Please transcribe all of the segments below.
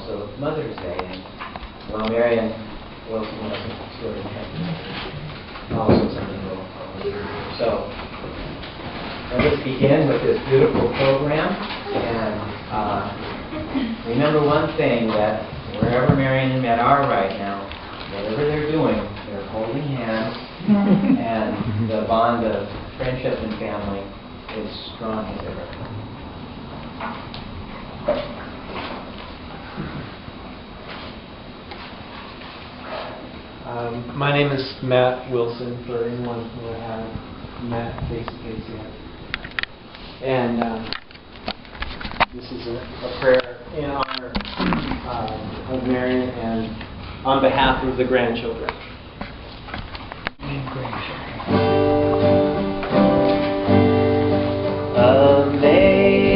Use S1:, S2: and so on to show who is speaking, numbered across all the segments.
S1: also Mother's Day. And well, Marian Wilson wasn't sure of also something we'll do. So let us begin with this beautiful program. And remember one thing, that wherever Marian and Matt are right now, whatever they're doing, they're holding hands, and the bond of friendship and family is strong as ever.
S2: My name is Matt Wilson, for anyone who hasn't met face to face yet. And this is a prayer in honor of Marian and on behalf of the grandchildren.
S1: Amazing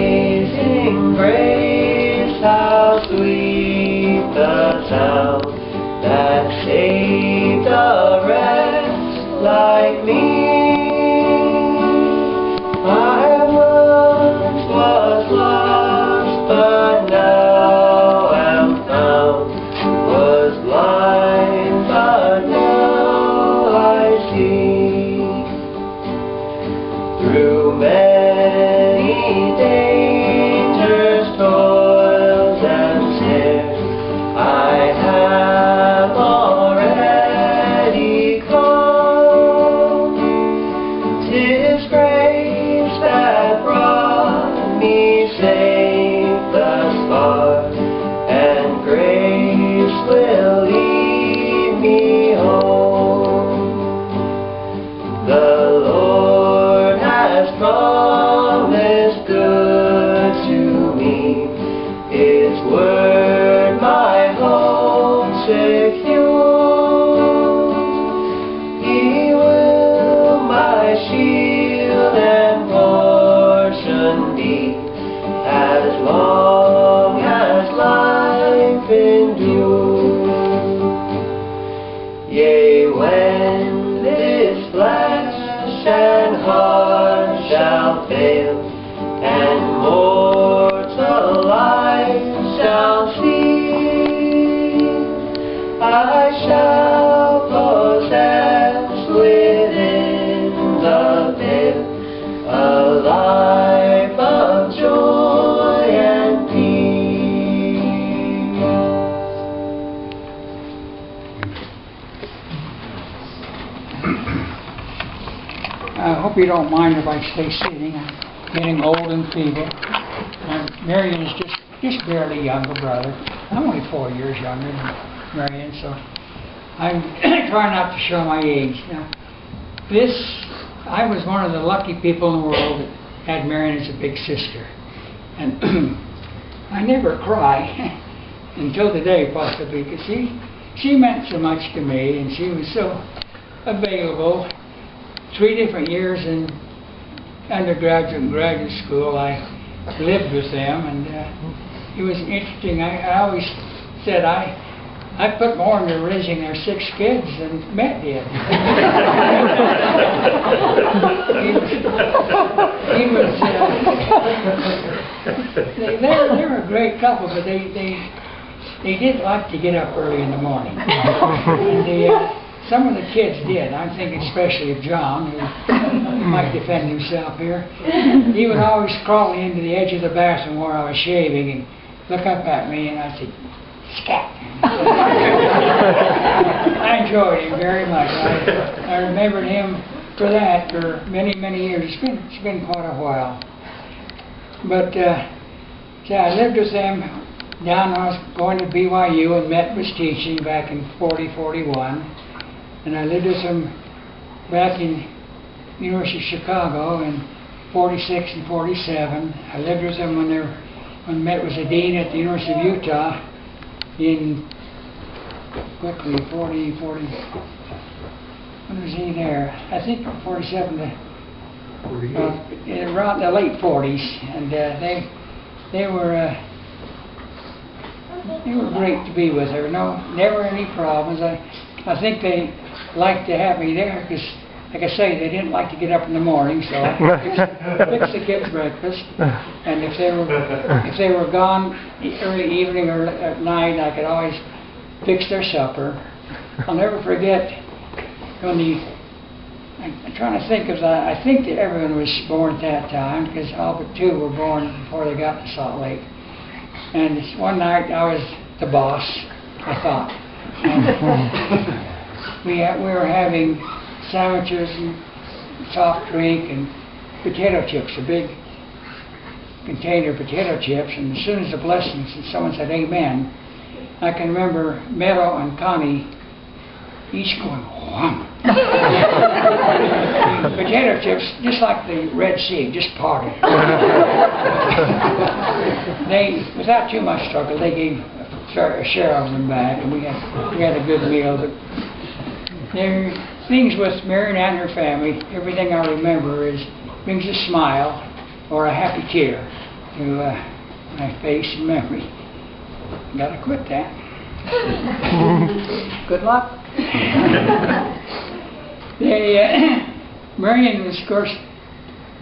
S1: grace, how sweet the sound that saved a wretch like me. I once was lost, but now am found. Was blind, but now I see. Through many dangers, toils, and snares, I have already come. 'Tis grace that brought me safe thus far, and grace will lead me home. The Lord has promised good to me, His word my hope secures. He will my shield and portion be, as long as life endures. Yea, when this flesh and heart shall fail, and mortal life shall cease, I shall possess within the veil a life of joy and peace.
S3: I hope you don't mind if I stay sitting. I'm getting old and feeble. Marian is just barely younger brother. I'm only 4 years younger than Marian, so I'm trying not to show my age. Now, I was one of the lucky people in the world that had Marian as a big sister. And I never cry until today, possibly, because she meant so much to me, and she was so available. 3 different years in undergraduate and graduate school, I lived with them, and it was interesting. I always said I put more into raising their 6 kids than Matt did. They were a great couple, but they did like to get up early in the morning. And some of the kids did. I'm thinking especially of John, who might defend himself here. He would always crawl into the edge of the bathroom where I was shaving and look up at me, and I'd say, "Scat." I enjoyed him very much. I remembered him for that for many, many years. It's been quite a while. But so I lived with them down when I was going to BYU, and Met was teaching back in 40-41. And I lived with them back in University of Chicago in 46 and 47. I lived with them when Met was a dean at the University of Utah in 40, when was he there? I think 47 to around the late 40s, and they were great to be with her. No, never any problems. I think they liked to have me there because like I say, they didn't like to get up in the morning, so I fixed the kids' breakfast. And if they were gone early evening or at night, I could always fix their supper. I'll never forget when I'm trying to think of that. I think that everyone was born at that time, because all but 2 were born before they got to Salt Lake. And one night I was the boss, I thought. And we were having sandwiches and soft drink and potato chips, a big container of potato chips. And as soon as the blessings, and someone said amen, I can remember Meadow and Connie each going, wham. Potato chips, just like the Red Sea, just parted. They, without too much struggle, they gave a share of them back, and we had a good meal. But there are things with Marian and her family. Everything I remember brings a smile or a happy tear to my face and memory. Gotta quit that. Good luck. Marian was, of course,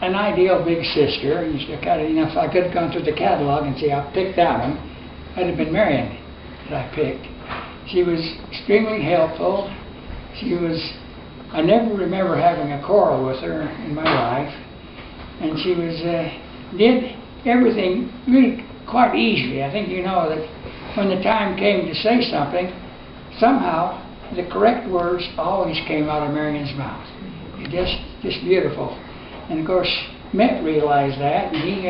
S3: an ideal big sister. If I could have gone through the catalog and say, I picked that one, that'd have been Marian that I picked. She was extremely helpful. I never remember having a quarrel with her in my life. And she did everything really quite easily. I think you know that when the time came to say something, somehow the correct words always came out of Marian's mouth. Just beautiful. And of course, Matt realized that, and he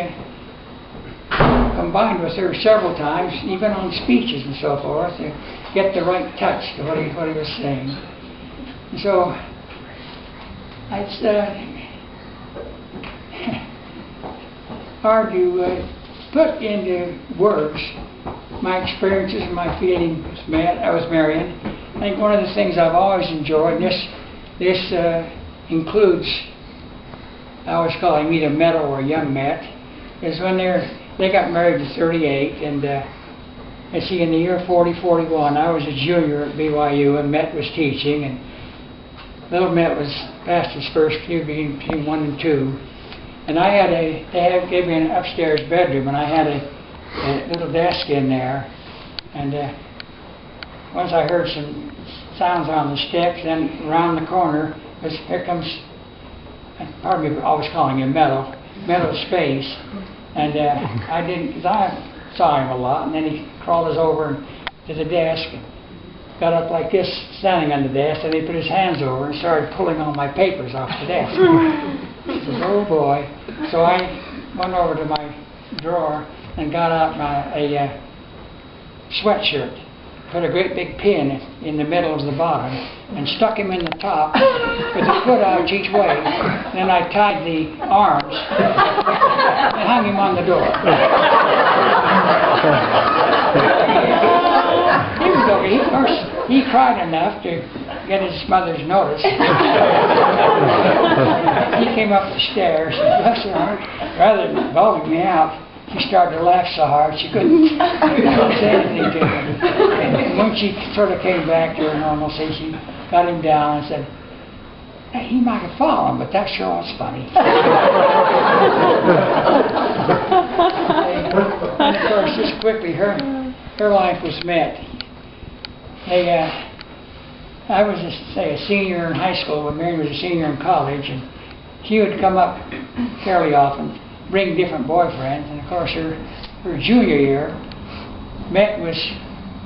S3: combined with her several times, even on speeches and so forth, to get the right touch to what he was saying. And so, it's hard to put into words my experiences and my feelings with Marian. I think one of the things I've always enjoyed, and this includes, I always call him either Meadow or young Matt, is when they got married at 38, and let's see, in the year 40-41, I was a junior at BYU, and Matt was teaching, and little Matt was past his first year, between 1 and 2, and they gave me an upstairs bedroom, and I had a little desk in there, and once I heard some sounds on the steps, then around the corner, here comes, pardon me for always calling him Meadow's face, and I didn't, because I saw him a lot, and then he crawled us over to the desk, and got up like this, standing on the desk, and he put his hands over and started pulling all my papers off the desk. He says, oh boy. So I went over to my drawer and got out a sweatshirt, put a great big pin in the middle of the bottom, and stuck him in the top with a foot out each way. Then I tied the arms and hung him on the door. He was okay. Of course, he cried enough to get his mother's notice. He came up the stairs, and bless her heart, rather than bawling me out, she started to laugh so hard she couldn't say anything to him. And when she sort of came back to her normalcy, she got him down and said, hey, he might have fallen, but that sure was funny. And of course, just quickly, her life was met. I was, a senior in high school when Marian was a senior in college, and she would come up fairly often, bring different boyfriends, and of course her junior year, Matt was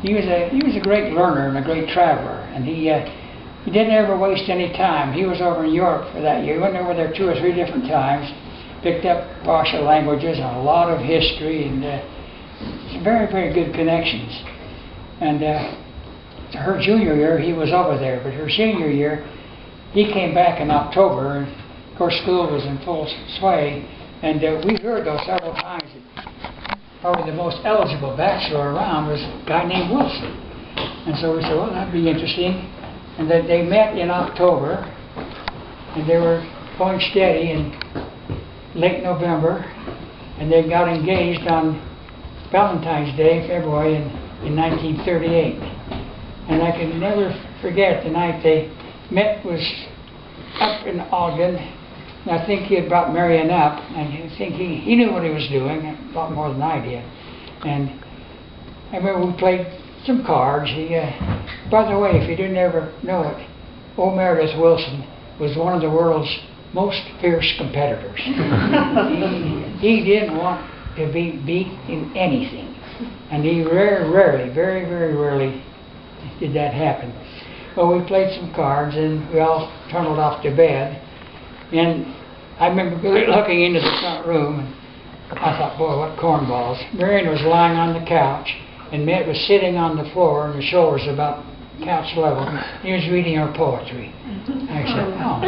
S3: a great learner and a great traveler, and he didn't ever waste any time. He was over in Europe for that year. He went over there 2 or 3 different times, picked up partial languages and a lot of history, and very, very good connections. And her junior year, he was over there, but her senior year, he came back in October, and of course school was in full sway. And we heard those several times that probably the most eligible bachelor around was a guy named Wilson. And so we said, well, that'd be interesting. And that they met in October, and they were going steady in late November, and they got engaged on Valentine's Day, February, in 1938. And I can never forget the night they met was up in Ogden, and I think he had brought Marian up, and I think he knew what he was doing, a lot more than I did. And I remember we played some cards. By the way, if you didn't ever know it, old Meredith Wilson was one of the world's most fierce competitors. He didn't want to be beat in anything, and he rarely, very, very rarely did that happen. Well, we played some cards, and we all trundled off to bed. And I remember looking into the front room, and I thought, boy, what cornballs. Marian was lying on the couch, and Mitt was sitting on the floor, and the shoulders about couch level. He was reading her poetry. I said, oh.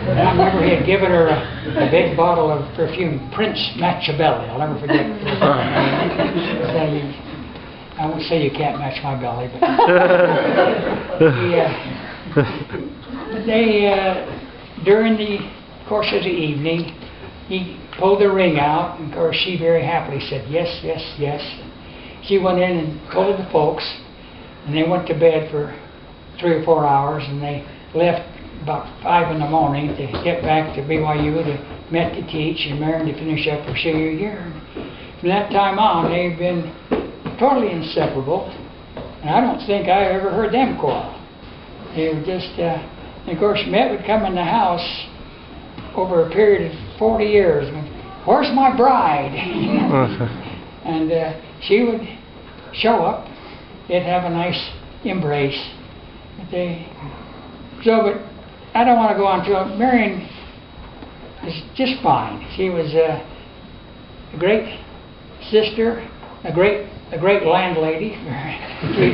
S3: And I remember he had given her a big bottle of perfume, Prince Machiavelli. I'll never forget. I won't say you can't match my belly, but during the course of the evening, he pulled the ring out, and of course she very happily said yes, yes, yes. She went in and told the folks, and they went to bed for 3 or 4 hours, and they left about 5 in the morning to get back to BYU to Met to teach and Marian to finish up her senior year. And from that time on, they've been totally inseparable, and I don't think I ever heard them quarrel. They were just, and of course, Met would come in the house over a period of 40 years, and, where's my bride? And she would show up. They'd have a nice embrace. But I don't want to go on to it. Marian is just fine. She was a great sister, a great landlady for 3.5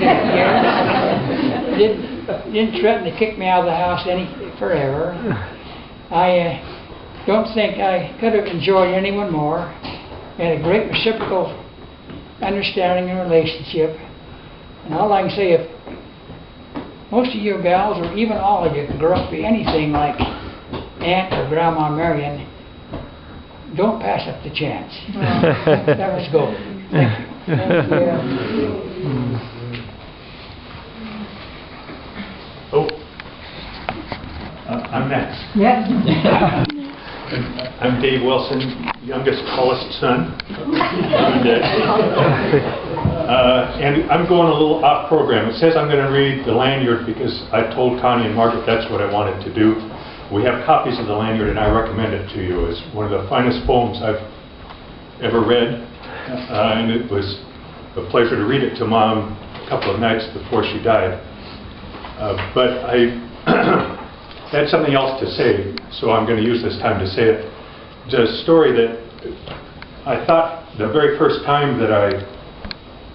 S3: years. Didn't threaten to kick me out of the house forever. I don't think I could have enjoyed anyone more. We had a great reciprocal understanding and relationship. And all I can say, if most of you gals, or even all of you, can grow up to be anything like Aunt or Grandma Marian, don't pass up the chance. That was golden. Thank you.
S4: Oh, I'm next.
S3: Yeah.
S4: I'm Dave Wilson, youngest, tallest son. And I'm going a little off program. It says I'm going to read the lanyard because I told Connie and Margaret that's what I wanted to do. We have copies of the lanyard, and I recommend it to you. It's one of the finest poems I've ever read, and it was a pleasure to read it to Mom a couple of nights before she died. But I had something else to say, so I'm going to use this time to say it. It's a story that I thought the very first time that I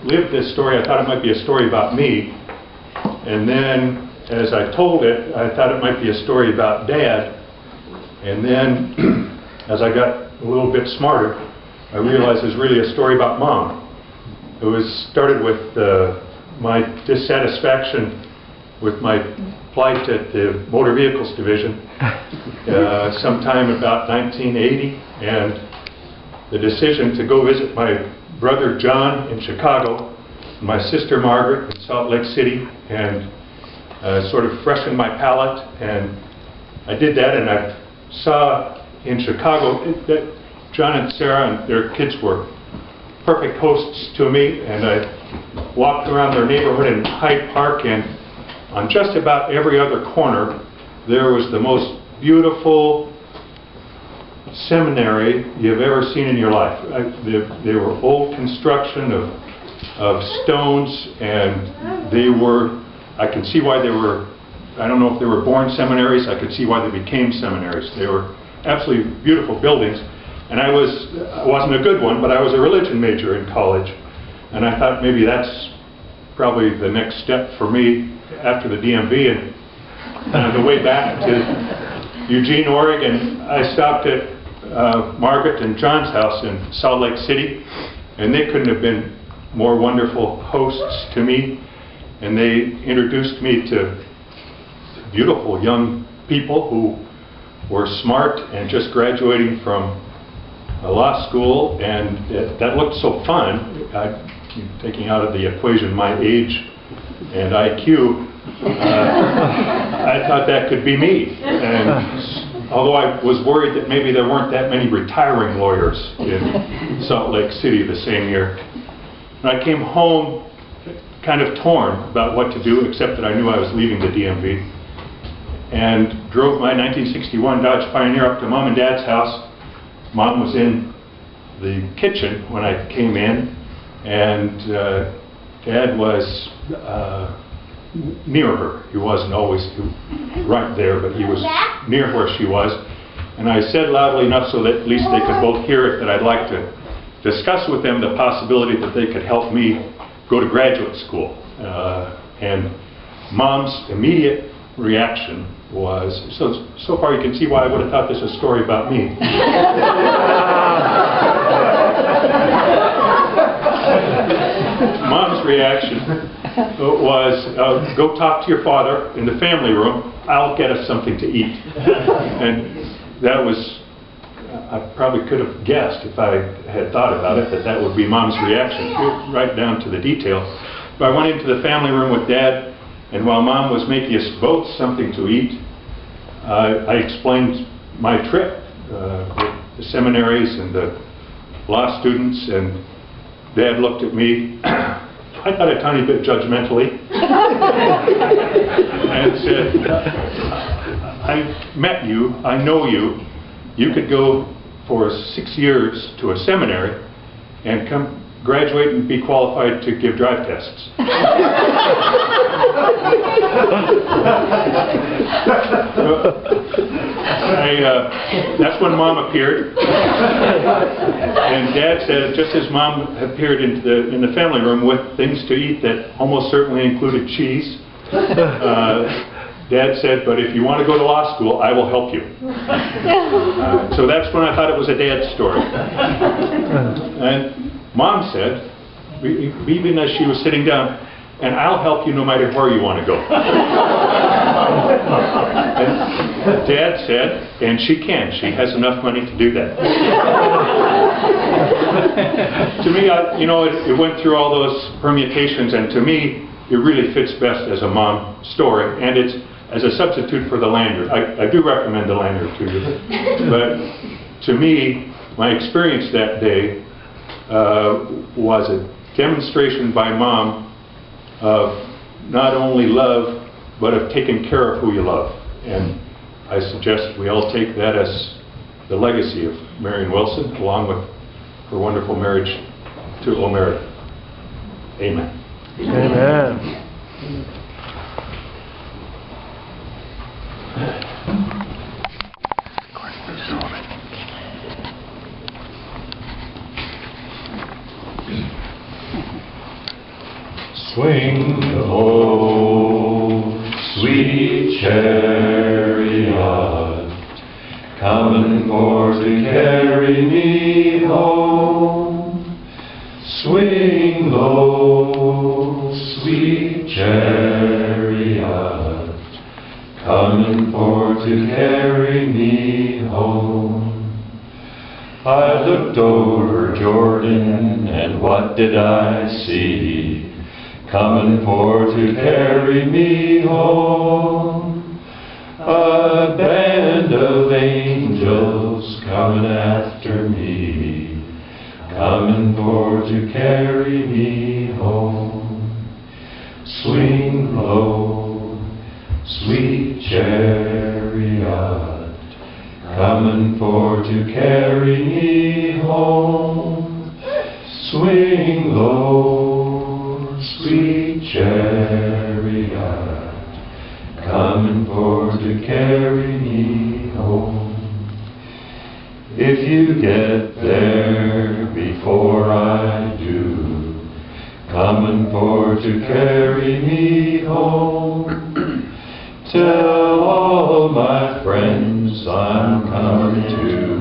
S4: lived this story, I thought it might be a story about me. And then as I told it, I thought it might be a story about Dad. And then as I got a little bit smarter, I realized it was really a story about Mom. It started with my dissatisfaction with my plight at the Motor Vehicles Division sometime about 1980, and the decision to go visit my brother John in Chicago, my sister Margaret in Salt Lake City, and sort of freshen my palate. And I did that, and I saw in Chicago that John and Sarah and their kids were perfect hosts to me, and I walked around their neighborhood in Hyde Park, and on just about every other corner there was the most beautiful seminary you've ever seen in your life. They were old construction of stones, and they were, I could see why they were, I don't know if they were born seminaries, I could see why they became seminaries. They were absolutely beautiful buildings, and I wasn't a good one, but I was a religion major in college, and I thought maybe that's probably the next step for me after the DMV. And on the way back to Eugene, Oregon, I stopped at Margaret and John's house in Salt Lake City, and they couldn't have been more wonderful hosts to me. And they introduced me to beautiful young people who were smart and just graduating from a law school, and that looked so fun. taking out of the equation my age and IQ, I thought that could be me. And although I was worried that maybe there weren't that many retiring lawyers in Salt Lake City the same year, and I came home kind of torn about what to do, except that I knew I was leaving the DMV, and drove my 1961 Dodge Pioneer up to Mom and Dad's house. Mom was in the kitchen when I came in, and Dad was near her. He wasn't always right there, but he was near where she was. And I said loudly enough so that at least they could both hear it that I'd like to discuss with them the possibility that they could help me go to graduate school. And Mom's immediate reaction was, so far you can see why I would have thought this was a story about me. Mom's reaction was, go talk to your father in the family room, I'll get us something to eat. And that was, I probably could have guessed if I had thought about it, that would be Mom's reaction, right down to the detail. But I went into the family room with Dad, and while Mom was making us both something to eat, I explained my trip with the seminaries and the law students, and Dad looked at me, I thought a tiny bit judgmentally, and said, I met you, I know you, you could go for 6 years to a seminary and come graduate and be qualified to give drive tests. That's when Mom appeared, and Dad said, just as Mom appeared in the family room with things to eat that almost certainly included cheese, Dad said, but if you want to go to law school, I will help you. So that's when I thought it was a Dad story. And Mom said, even as she was sitting down, and I'll help you no matter where you want to go. And Dad said, and she can. She has enough money to do that. To me, it went through all those permutations, and to me, it really fits best as a mom story, and it's as a substitute for the lanyard. I do recommend the lanyard to you. But to me, my experience that day was a demonstration by Mom of not only love, but of taking care of who you love. And I suggest we all take that as the legacy of Marian Wilson, along with her wonderful marriage to Omerta. Amen.
S5: Amen.
S6: Swing low, sweet chariot, coming for to carry me home. Swing low, sweet chariot, coming for to carry me home. I looked over Jordan, and what did I see? Coming for to carry me home. A band of angels coming after me, coming for to carry me home. Swing low, sweet chariot, coming for to carry me home. Swing low, sweet chariot, coming for to carry me home. If you get there before I do, coming for to carry me home, tell all my friends I'm coming too,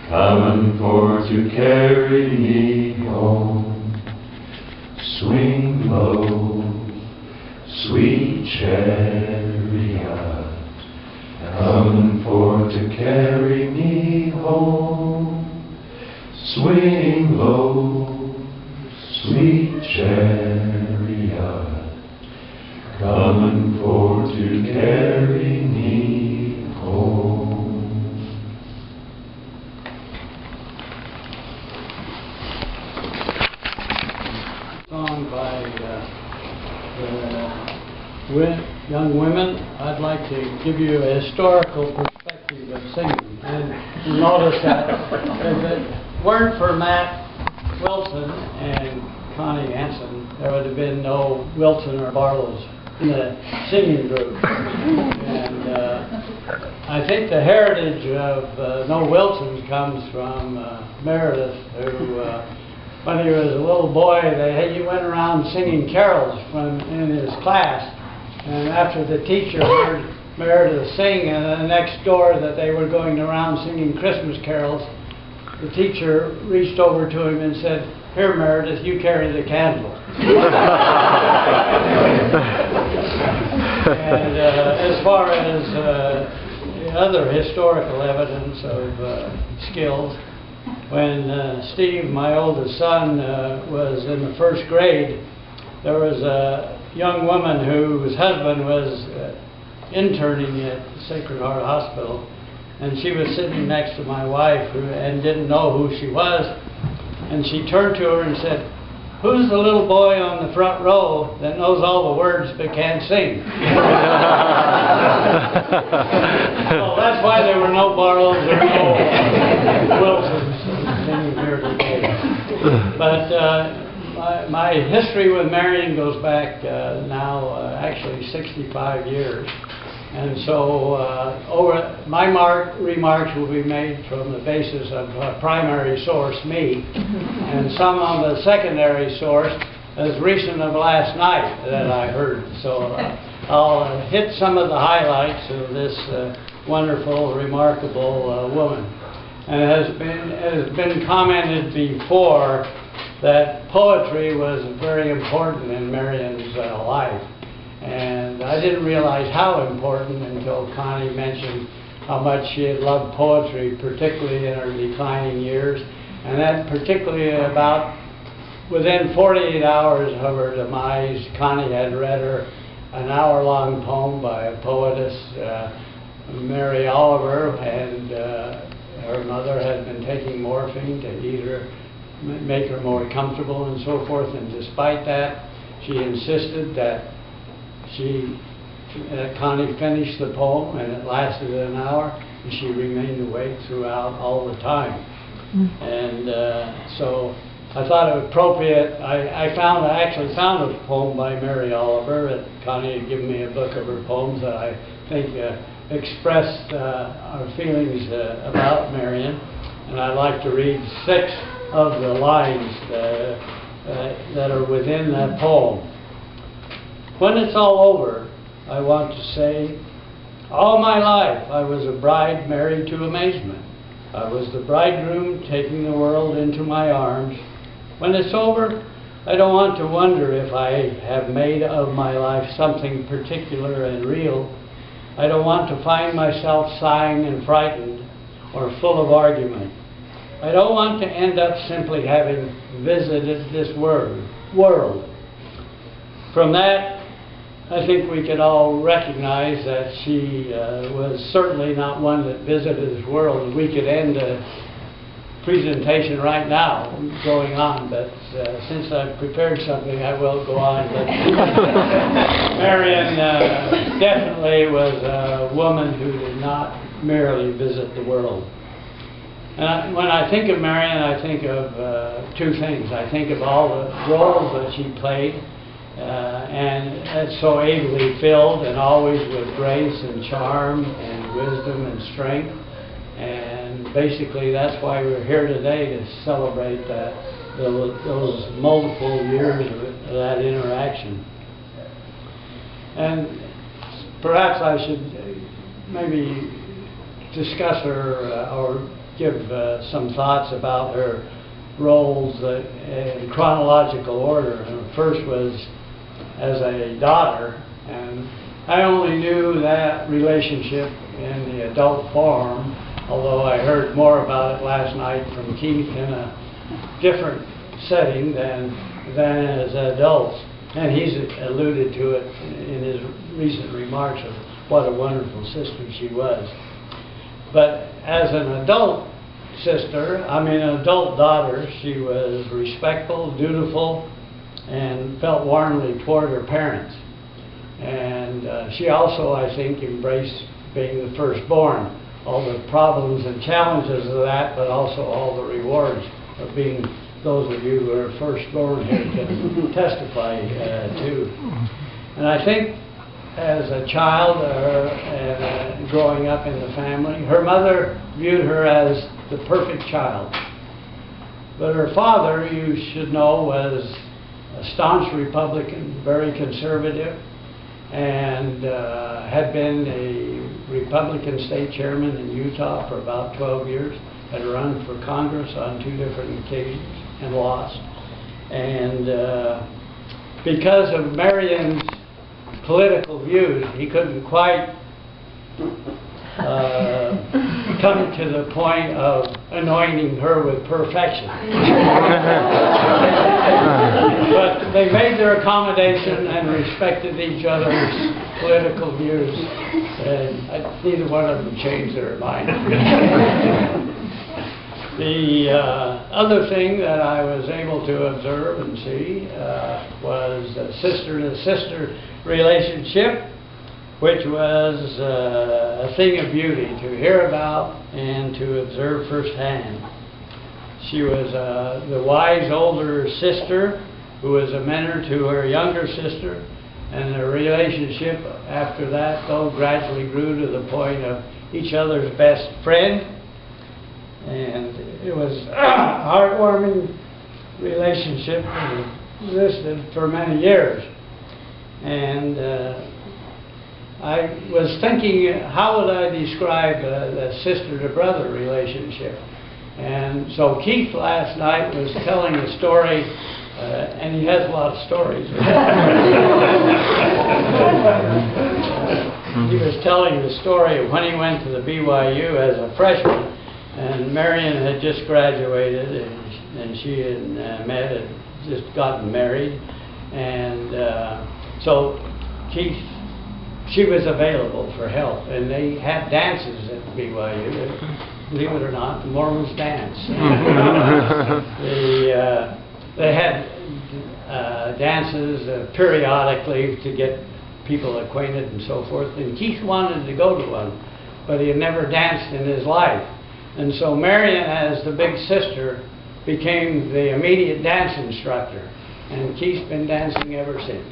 S6: coming for to carry me home. Swing low, sweet chariot, coming for to carry me home. Swing low,
S5: song by young women. I'd like to give you a historical perspective of singing. And you notice that if it weren't for Matt Wilson and Connie Hansen, there would have been no Wilson or Barlows in the singing group. And I think the heritage of no Wilsons comes from Meredith, who when he was a little boy, he went around singing carols in his class. And after the teacher heard Meredith sing, and next door that they were going around singing Christmas carols, the teacher reached over to him and said, "Here, Meredith, you carry the candle." And as far as other historical evidence of skills, when Steve, my oldest son, was in the first grade, there was a young woman whose husband was interning at Sacred Heart Hospital, and she was sitting next to my wife and didn't know who she was, and she turned to her and said, "Who's the little boy on the front row that knows all the words but can't sing?" Well, that's why there were no Barlows or no Wilsons singing here today. But my history with Marian goes back now actually 65 years. And so my remarks will be made from the basis of primary source, me, and some on the secondary source as recent of last night that I heard. So I'll hit some of the highlights of this wonderful, remarkable woman. And it has been commented before that poetry was very important in Marian's life. And I didn't realize how important until Connie mentioned how much she had loved poetry, particularly in her declining years. And that particularly about within 48 hours of her demise, Connie had read her an hour-long poem by a poetess, Mary Oliver, and her mother had been taking morphine to either make her more comfortable and so forth. And despite that, she insisted that Connie finished the poem, and it lasted an hour, and she remained awake throughout all the time. And so I thought it appropriate. I actually found a poem by Mary Oliver that Connie had given me a book of her poems that I think expressed our feelings about Marian, and I'd like to read 6 of the lines that are within that poem. When it's all over, I want to say, all my life I was a bride married to amazement. I was the bridegroom taking the world into my arms. When it's over, I don't want to wonder if I have made of my life something particular and real. I don't want to find myself sighing and frightened or full of argument. I don't want to end up simply having visited this world. From that, I think we can all recognize that she was certainly not one that visited this world. We could end a presentation right now going on, but since I've prepared something, I will go on. But Marian definitely was a woman who did not merely visit the world. And when I think of Marian, I think of 2 things. I think of all the roles that she played, and so ably filled, and always with grace and charm and wisdom and strength. And basically that's why we're here today, to celebrate those multiple years of that interaction. And perhaps I should maybe discuss her or give some thoughts about her roles in chronological order. And first was as a daughter, and I only knew that relationship in the adult form, although I heard more about it last night from Keith in a different setting than as adults. And he's alluded to it in his recent remarks of what a wonderful sister she was. But as an adult adult daughter, she was respectful, dutiful, and felt warmly toward her parents. And she also, I think, embraced being the firstborn, all the problems and challenges of that, but also all the rewards of being, those of you who are firstborn here can testify to. And I think as a child growing up in the family, her mother viewed her as the perfect child. But her father, you should know, was a staunch Republican, very conservative, and had been a Republican state chairman in Utah for about 12 years, had run for Congress on 2 different occasions and lost. And because of Marian's political views, he couldn't quite come to the point of anointing her with perfection. But they made their accommodation and respected each other's political views, and neither one of them changed their mind. The other thing that I was able to observe and see was a sister-to-sister relationship, which was a thing of beauty to hear about and to observe firsthand. She was the wise older sister who was a mentor to her younger sister, and their relationship after that, though, gradually grew to the point of each other's best friend. And it was a heartwarming relationship that existed for many years. And I was thinking, how would I describe the sister-to-brother relationship? And so Keith last night was telling a story, and he has a lot of stories. He was telling the story of when he went to the BYU as a freshman, and Marian had just graduated, and she and Matt had just gotten married, and so Keith, she was available for help, and they had dances at BYU. Believe it or not, the Mormons dance. They had dances periodically to get people acquainted and so forth. And Keith wanted to go to one, but he had never danced in his life. And so Marian, as the big sister, became the immediate dance instructor. And Keith's been dancing ever since.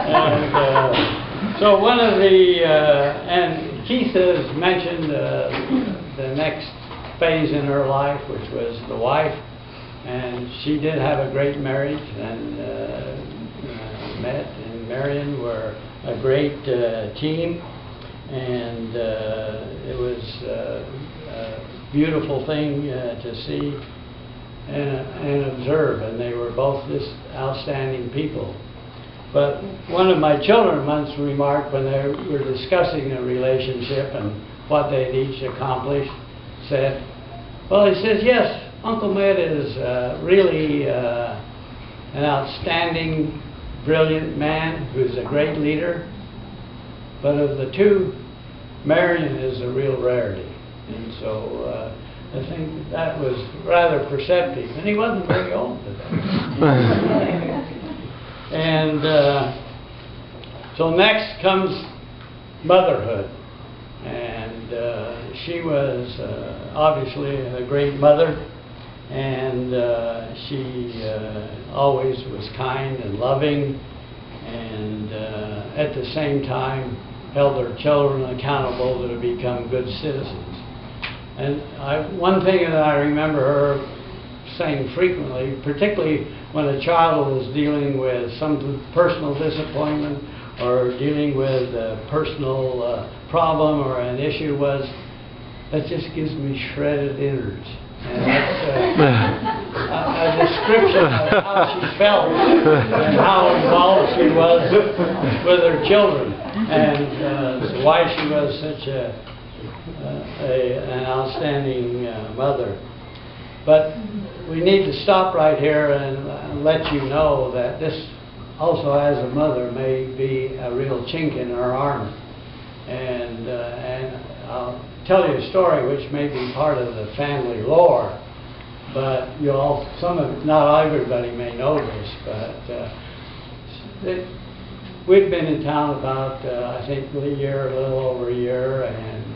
S5: And, so one of the, and Keith has mentioned the next phase in her life, which was the wife. And she did have a great marriage, and Matt and Marian were a great team, and it was a beautiful thing to see and observe, and they were both just outstanding people. But one of my children once remarked, when they were discussing a relationship and what they'd each accomplished, said, well, he says, yes, Uncle Matt is really an outstanding, brilliant man who's a great leader, but of the two, Marian is a real rarity. And so I think that was rather perceptive, and he wasn't very old at that. And so next comes motherhood, and she was obviously a great mother, and she always was kind and loving, and at the same time held her children accountable to become good citizens. And one thing that I remember her saying frequently, particularly when a child was dealing with some personal disappointment or dealing with a personal problem or an issue, was, that just gives me shredded innards. And that's a description of how she felt and how involved she was with her children, and why she was such an outstanding mother. But we need to stop right here and let you know that this also, as a mother, may be a real chink in her armor. And I'll tell you a story which may be part of the family lore, but you all, not everybody may know this, but we'd been in town about, I think, a little over a year, and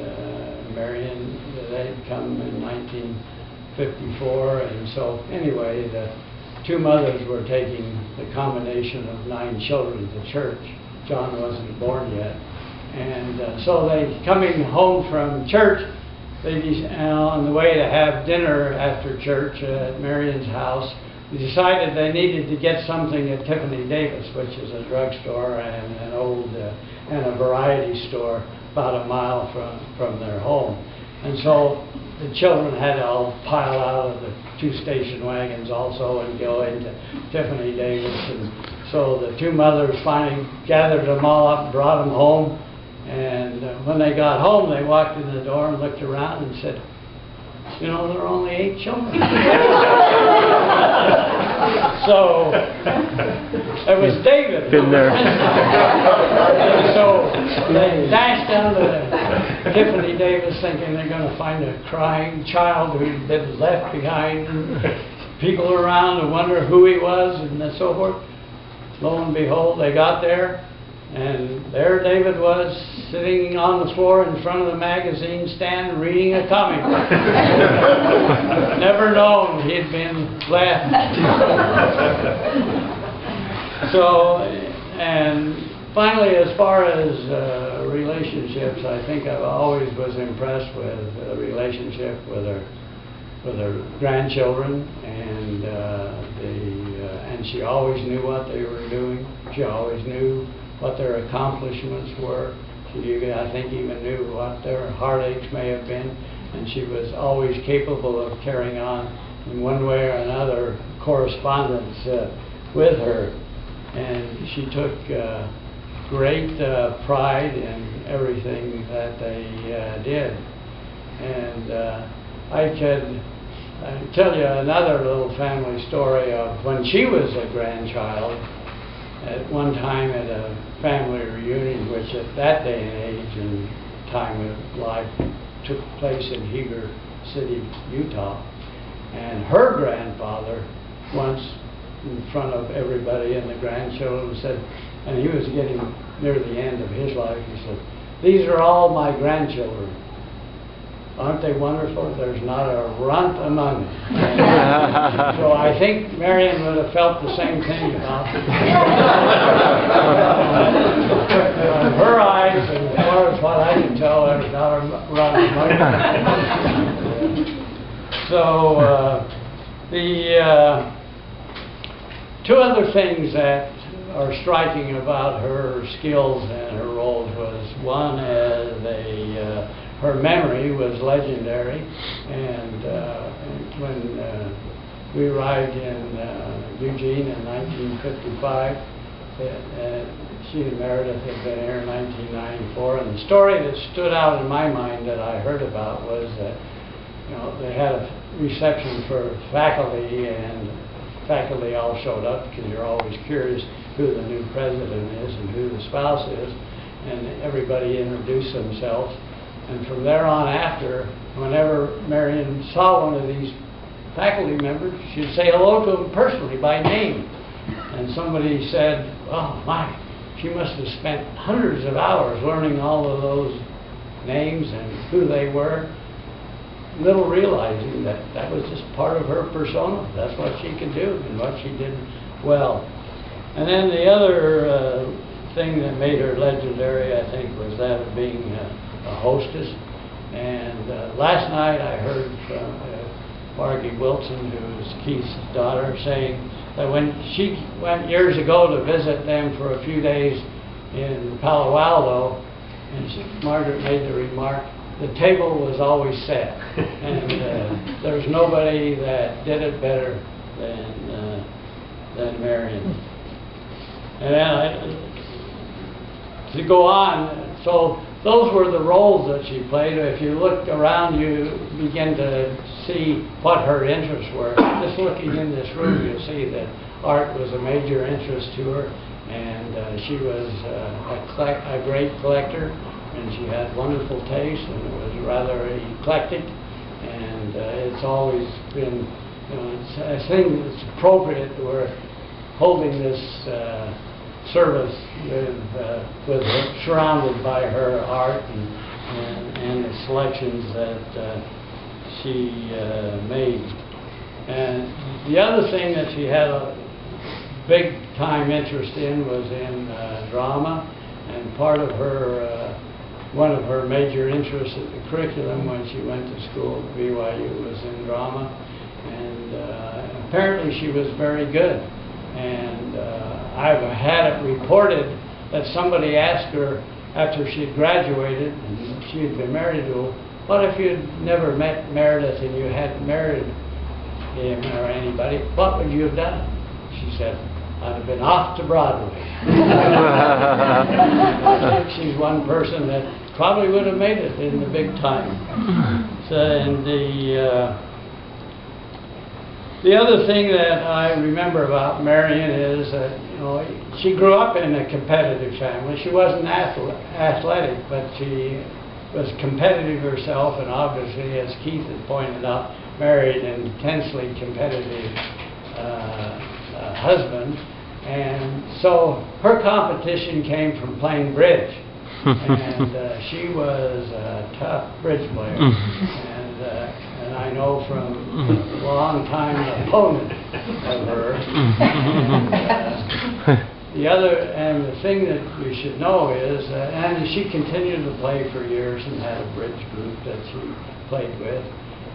S5: Marian, they'd come in 1954, and so anyway, the two mothers were taking the combination of 9 children to church. John wasn't born yet. And so they, coming home from church, on the way to have dinner after church at Marian's house, they decided they needed to get something at Tiffany Davis, which is a drugstore and an old and a variety store about a mile from their home. And so the children had to all pile out of the 2 station wagons also and go into Tiffany Davis. And so the two mothers finally gathered them all up and brought them home. And when they got home, they walked in the door and looked around and said, you know, there are only 8 children. So it was David.
S2: Been there.
S5: So they dashed down to Tiffany Davis thinking they're going to find a crying child who'd been left behind. People around to wonder who he was and so forth. Lo and behold, they got there. And there David was, sitting on the floor in front of the magazine stand reading a comic book. Never known he'd been left. So, and finally, as far as relationships, I think I always was impressed with the relationship with her grandchildren, and and she always knew what they were doing. She always knew what their accomplishments were. She, I think, even knew what their heartaches may have been, and she was always capable of carrying on in one way or another correspondence with her. And she took great pride in everything that they did. And I could tell you another little family story of when she was a grandchild. At one time at a family reunion, which at that day and age and time of life took place in Heber City, Utah. And her grandfather once, in front of everybody and the grandchildren, said, and he was getting near the end of his life, he said, "These are all my grandchildren. Aren't they wonderful? There's not a runt among them." So I think Marian would have felt the same thing about her eyes, and as far as what I can tell, there's not a runt among them. So the 2 other things that are striking about her skills and her roles was, one, as her memory was legendary, and when we arrived in Eugene in 1955, she and Meredith had been here in 1994, and the story that stood out in my mind that I heard about was that, you know, they had a reception for faculty, and faculty all showed up because you're always curious who the new president is and who the spouse is, and everybody introduced themselves. And from there on after, whenever Marian saw one of these faculty members, she'd say hello to him personally by name. And somebody said, "Oh my, she must have spent hundreds of hours learning all of those names and who they were," little realizing that that was just part of her persona. That's what she could do and what she did well. And then the other thing that made her legendary, I think, was that of being a hostess. And last night I heard from Margie Wilson, who is Keith's daughter, saying that when she went years ago to visit them for a few days in Palo Alto, and Margaret made the remark, the table was always set, and there's nobody that did it better than Marian. And then to go on, so those were the roles that she played. If you look around, you begin to see what her interests were. Just looking in this room, you'll see that art was a major interest to her, and she was a great collector, and she had wonderful taste, and it was rather eclectic, and it's always been I think it's appropriate that we're holding this service with surrounded by her art and the selections that she made. And the other thing that she had a big time interest in was in drama, and part of her one of her major interests at the curriculum when she went to school at BYU was in drama, and apparently she was very good. And I've had it reported that somebody asked her after she had graduated and she had been married to, what if you'd never met Meredith and you hadn't married him or anybody, what would you have done? She said, I'd have been off to Broadway. I think she's one person that probably would have made it in the big time. So, and the other thing that I remember about Marian is that, you know, she grew up in a competitive family. She wasn't athletic, but she was competitive herself, and obviously, as Keith had pointed out, married an intensely competitive husband. And so her competition came from playing bridge. And she was a tough bridge player. And I know from a long time opponent of her. And the thing that you should know is, and she continued to play for years and had a bridge group that she played with.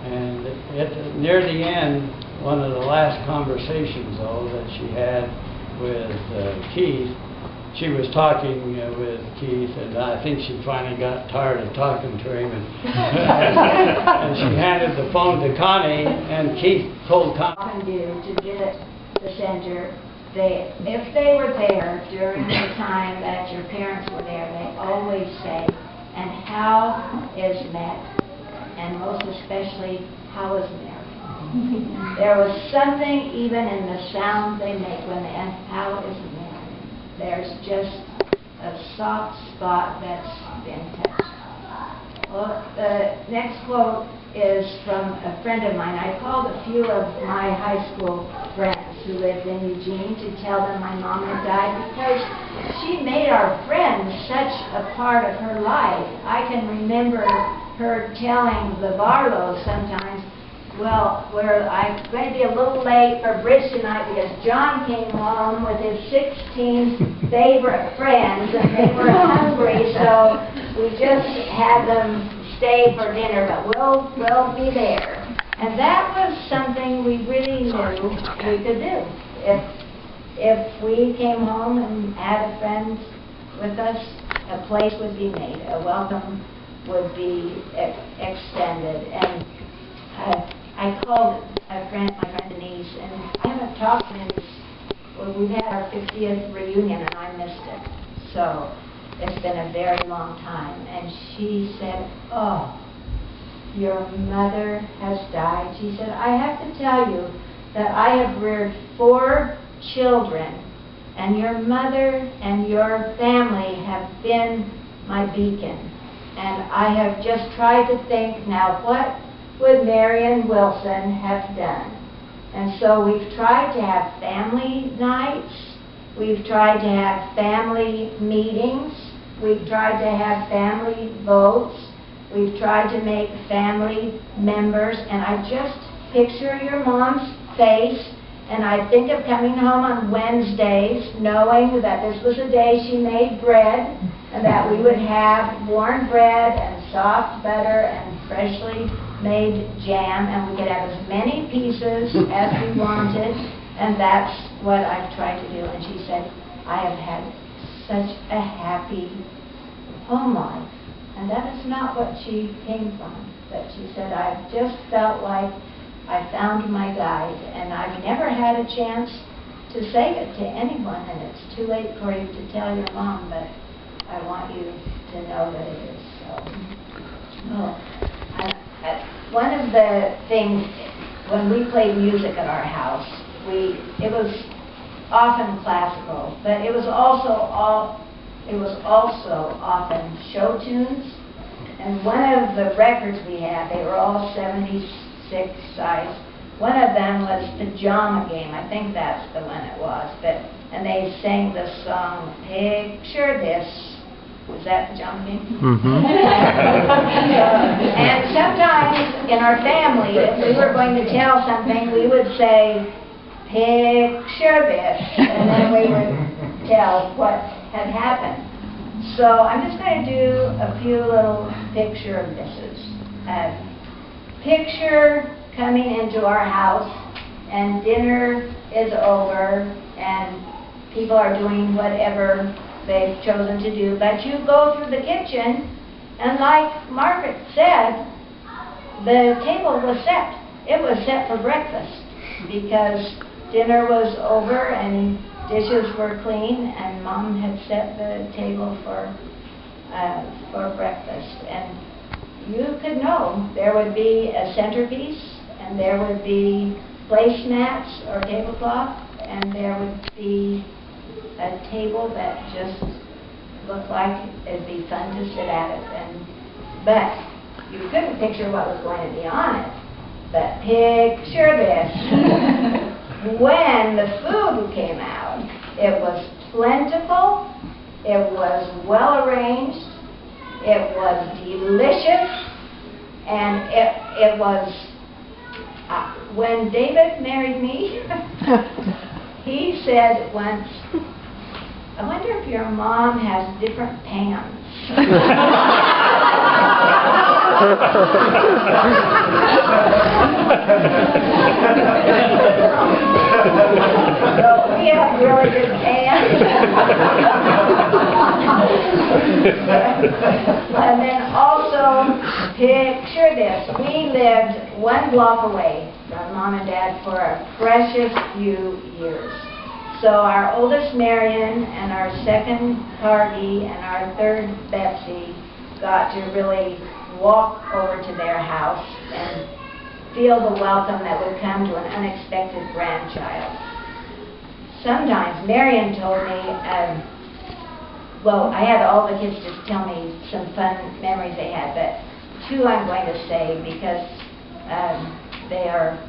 S5: And near the end, one of the last conversations, though, that she had with Keith, she was talking with Keith, and I think she finally got tired of talking to him, and she handed the phone to Connie, and Keith told Connie.
S7: Often do to visit the center. If they were there during the time that your parents were there, they always say, and how is Matt? And most especially, how is Marian? There was something even in the sound they make when they ask, how is Marian? There's just a soft spot that's been touched. Well, the next quote is from a friend of mine. I called a few of my high school friends who lived in Eugene to tell them my mom had died, because she made our friends such a part of her life. I can remember her telling the Barlows sometimes, well, I'm going to be a little late for bridge tonight because John came home with his 16 favorite friends and they were hungry, so we just had them stay for dinner, but we'll be there. And that was something we really knew we could do. If we came home and had friends with us, a place would be made, a welcome would be extended. And I called my friend Denise, and I haven't talked to him. Well, we had our 50th reunion, and I missed it. So it's been a very long time. And she said, oh, your mother has died. She said, I have to tell you that I have reared 4 children, and your mother and your family have been my beacon. And I have just tried to think, now what would Marian Wilson have done? And so we've tried to have family nights, we've tried to have family meetings, we've tried to have family votes, we've tried to make family members, and I just picture your mom's face, and I think of coming home on Wednesdays, knowing that this was the day she made bread, and that we would have warm bread and soft butter and freshly made jam, and we could have as many pieces as we wanted, and that's what I've tried to do. And she said, I have had such a happy home life. And that is not what she came from. But she said, I've just felt like I found my guide, and I've never had a chance to say it to anyone, and it's too late for you to tell your mom, but I want you to know that it is so. One of the things, when we played music at our house, it was often classical, but it was also often show tunes. And one of the records we had, they were all 76 size, one of them was Pajama Game. I think that's the one it was. And they sang the song, Picture This. Was that Pajama Game? And sometimes in our family, if we were going to tell something, we would say, picture this, and then we would tell what had happened. So I'm just going to do a few little picture thises. Picture coming into our house, and dinner is over, and people are doing whatever they've chosen to do, but you go through the kitchen, and like Margaret said, the table was set. It was set for breakfast, because dinner was over and dishes were clean, and Mom had set the table for breakfast. And you could know there would be a centerpiece, and there would be placemats or tablecloth, and there would be a table that just looked like it'd be fun to sit at it. But you couldn't picture what was going to be on it. But picture this. When the food came out, it was plentiful, it was well arranged, it was delicious, and it was, when David married me, he said once, I wonder if your mom has different pans. So we have really good pans. And then also, picture this. We lived 1 block away from Mom and Dad for a precious few years. So our oldest Marian and our second Cargie and our third Betsy got to really walk over to their house and feel the welcome that would come to an unexpected grandchild. Sometimes Marian told me, well, I had all the kids just tell me some fun memories they had, but 2 I'm going to say because they are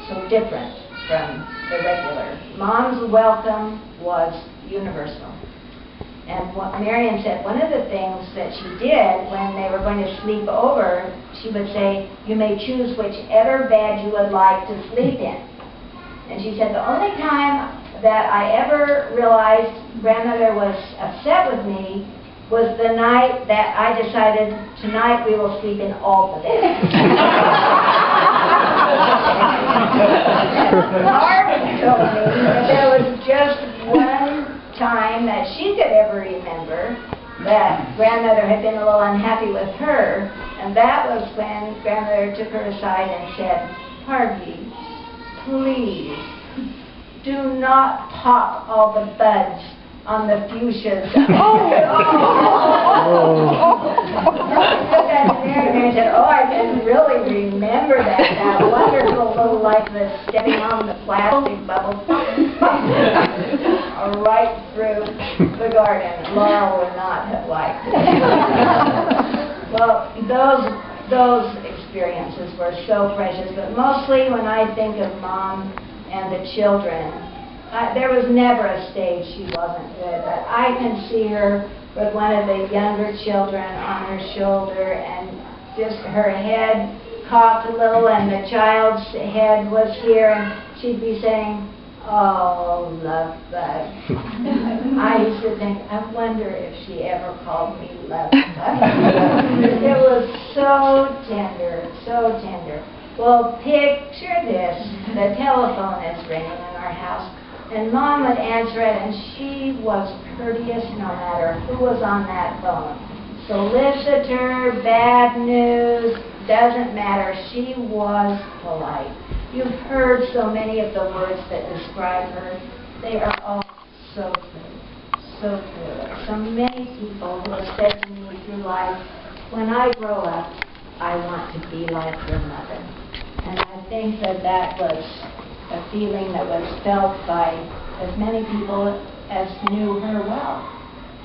S7: so different from the regular. Mom's welcome was universal. And what Marian said, one of the things that she did when they were going to sleep over, she would say, you may choose whichever bed you would like to sleep in. And she said, the only time that I ever realized grandmother was upset with me was the night that I decided, tonight we will sleep in all the beds. Margaret told me that there was just one time that she could ever remember that grandmother had been a little unhappy with her, and that was when grandmother took her aside and said, Harvey, please do not pop all the buds on the fuchsias. Mary said, oh, I can really remember that wonderful little like the stepping on the plastic bubbles right through the garden. Laura would not have liked it. Well, those experiences were so precious, but mostly when I think of Mom and the children, there was never a stage she wasn't good. But I can see her with one of the younger children on her shoulder, and just her head cocked a little, and the child's head was here, and she'd be saying, oh, love bug. I used to think, I wonder if she ever called me love bug. It was so tender, so tender. Well, picture this. The telephone is ringing in our house, and Mom would answer it, and she was courteous no matter who was on that phone. Solicitor, bad news, doesn't matter. She was polite. You've heard so many of the words that describe her. They are all so good, so good. So many people who have said to me through life, when I grow up, I want to be like your mother. And I think that was a feeling that was felt by as many people as knew her well,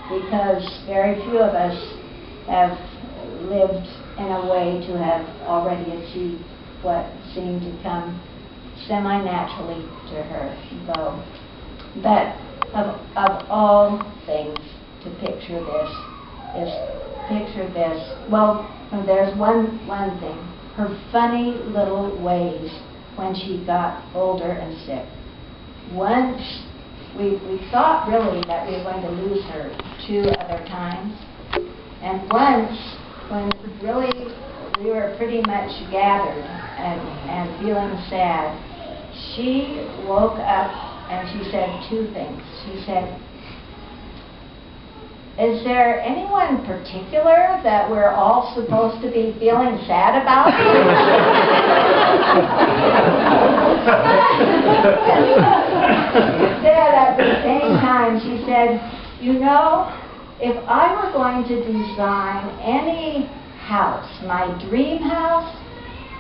S7: because very few of us have lived in a way to have already achieved what seemed to come semi-naturally to her, though. But of all things, to picture this is picture this. Well, there's one thing. Her funny little ways when she got older and sick. Once we thought really that we were going to lose her 2 other times, and once when really we were pretty much gathered and feeling sad, she woke up and she said 2 things. She said, "Is there anyone particular that we're all supposed to be feeling sad about?" She said at the same time, she said, "You know, if I were going to design any house, my dream house,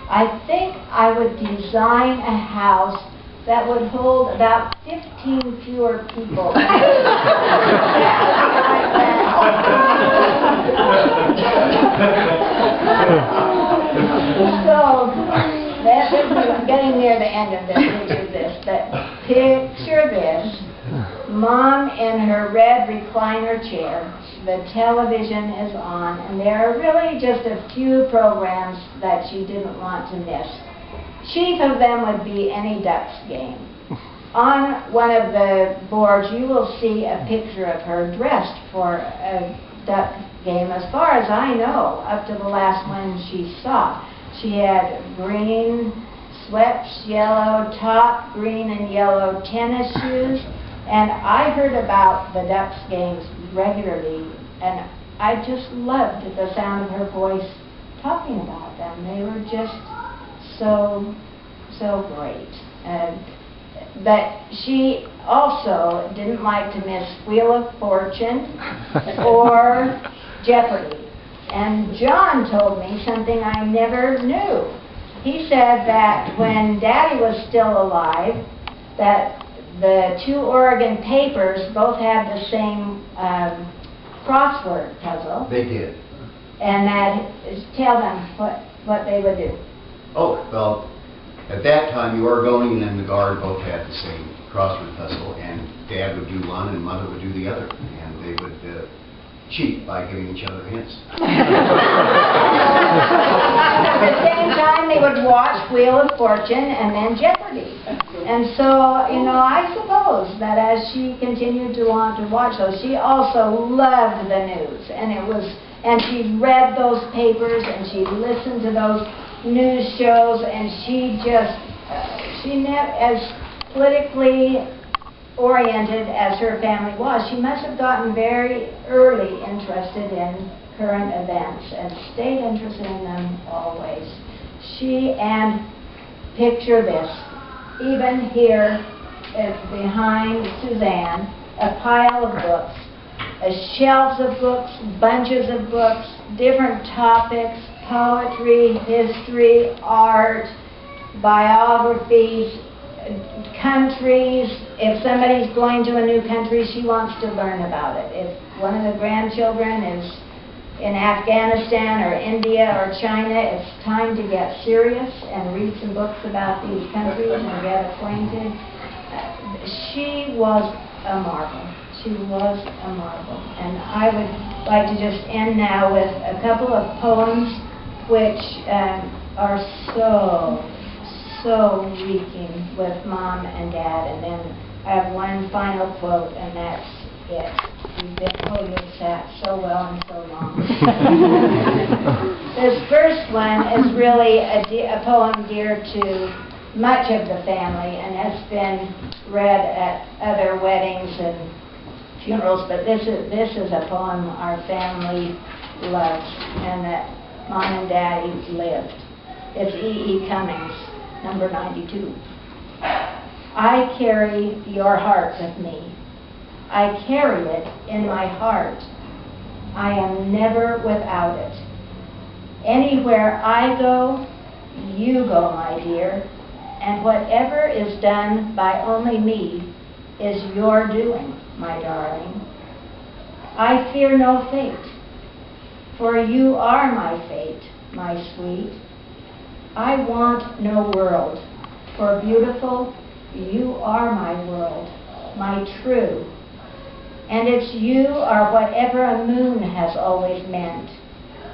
S7: I think I would design a house that would hold about 15 fewer people." So, I'm getting near the end of this, but picture this. Mom in her red recliner chair, the television is on, and there are really just a few programs that she didn't want to miss. Chief of them would be any Ducks game. On one of the boards, you will see a picture of her dressed for a Duck game, as far as I know, up to the last one she saw. She had green sweats, yellow top, green and yellow tennis shoes, and I heard about the Ducks games regularly, and I just loved the sound of her voice talking about them. They were just so great. But she also didn't like to miss Wheel of Fortune or Jeopardy. And John told me something I never knew. He said that when Daddy was still alive, that the 2 Oregon papers both had the same crossword puzzle.
S8: They did.
S7: And that tell them what they would do.
S8: Oh, well, at that time, the Oregonian and the Guard both had the same crossword puzzle, and Dad would do one and Mother would do the other, and they would cheat by giving each other hints. At
S7: the same time, they would watch Wheel of Fortune and then Jeopardy. And so, you know, I suppose that as she continued to want to watch those, she also loved the news, and she read those papers and she listened to those news shows, and she as politically oriented as her family was, she must have gotten very early interested in current events and stayed interested in them always. And picture this, even here behind Suzanne, a pile of books, shelves of books, bunches of books, different topics, poetry, history, art, biographies, countries. If somebody's going to a new country, she wants to learn about it. If one of the grandchildren is in Afghanistan or India or China, it's time to get serious and read some books about these countries and get acquainted. She was a marvel. She was a marvel. And I would like to just end now with a couple of poems which are so reeking with Mom and Dad. And then I have one final quote, and that's it. You've sat so well and so long. This first one is really a poem dear to much of the family and has been read at other weddings and funerals, but this is a poem our family loves and that Mom and Daddy lived. It's E. E. Cummings, number 92. I carry your heart with me. I carry it in my heart. I am never without it. Anywhere I go, you go, my dear, and whatever is done by only me is your doing, my darling. I fear no fate, for you are my fate, my sweet. I want no world, For beautiful, you are my world, my true. And it's you are whatever a moon has always meant,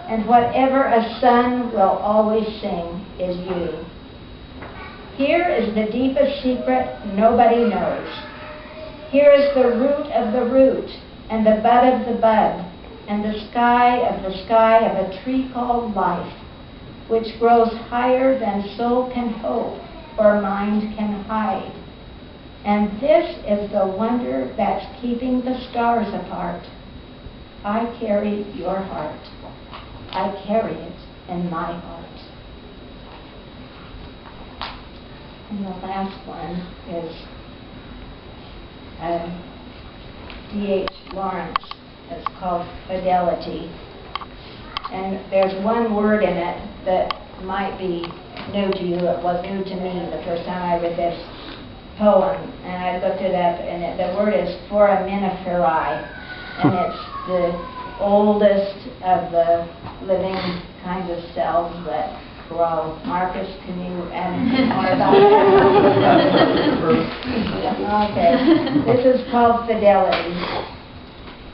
S7: and whatever a sun will always sing is you. Here is the deepest secret nobody knows. Here is the root of the root, and the bud of the bud, and the sky of a tree called life, which grows higher than soul can hope or mind can hide. And this is the wonder that's keeping the stars apart. I carry your heart. I carry it in my heart. And the last one is D.H. Lawrence. It's called Fidelity. And there's one word in it that might be new to you. It was new to me the first time I read this poem, and I looked it up, and the word is foraminiferi, and it's the oldest of the living kinds of cells that grow. Marcus, can you add anything more about that? Okay. This is called Fidelity.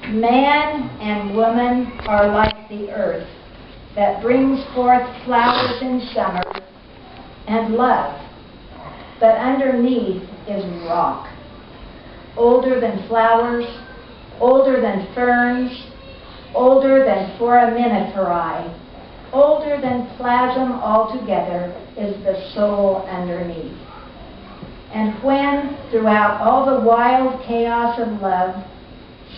S7: Man and woman are like the earth that brings forth flowers in summer and love, but underneath is rock, older than flowers, older than ferns, older than foraminiferi, older than plasm altogether is the soul underneath. And when, throughout all the wild chaos of love,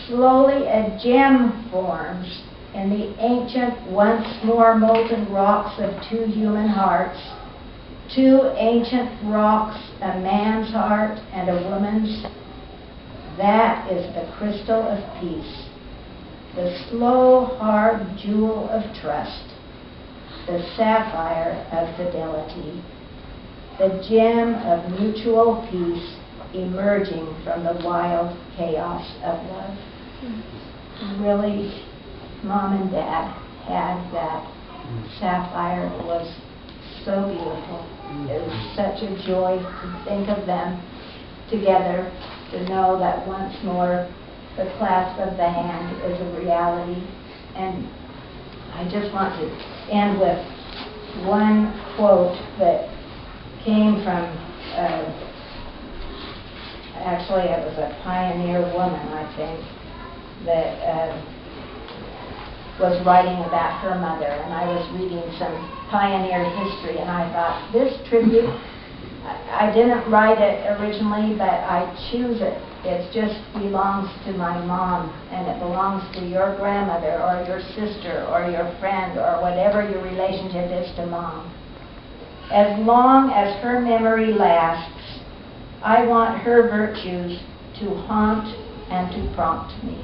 S7: slowly a gem forms in the ancient, once more molten rocks of two human hearts, two ancient rocks, a man's heart and a woman's, that is the crystal of peace, the slow, hard jewel of trust, the sapphire of fidelity, the gem of mutual peace emerging from the wild chaos of love. Really, Mom and Dad had that sapphire. It was so beautiful. It was such a joy to think of them together, to know that once more the clasp of the hand is a reality. And I just want to end with one quote that came from, actually it was a pioneer woman, I think, that was writing about her mother, and I was reading some pioneer history, and I thought, this tribute, I didn't write it originally, but I choose it. It just belongs to my mom, and it belongs to your grandmother, or your sister, or your friend, or whatever your relationship is to Mom. As long as her memory lasts, I want her virtues to haunt and to prompt me.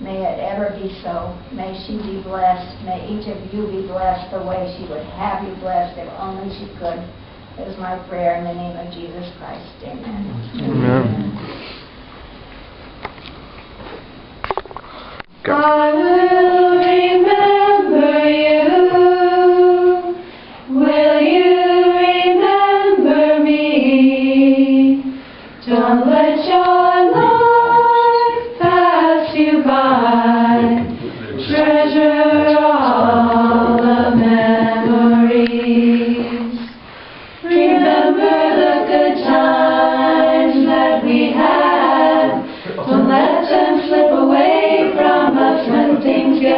S7: May it ever be so. May she be blessed. May each of you be blessed the way she would have you blessed if only she could. It is my prayer in the name of Jesus Christ. Amen.
S9: Amen.
S10: I will remember you. Will you remember me? Don't let your life pass you by. Treasure all the memories. Remember the good times that we had. Don't let them slip away from us when things get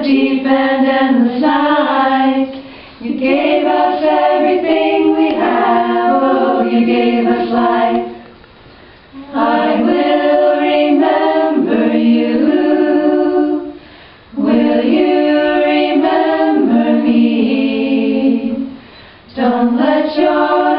S10: deep and endless night. You gave us everything we have, oh, you gave us life. I will remember you. Will you remember me? Don't let your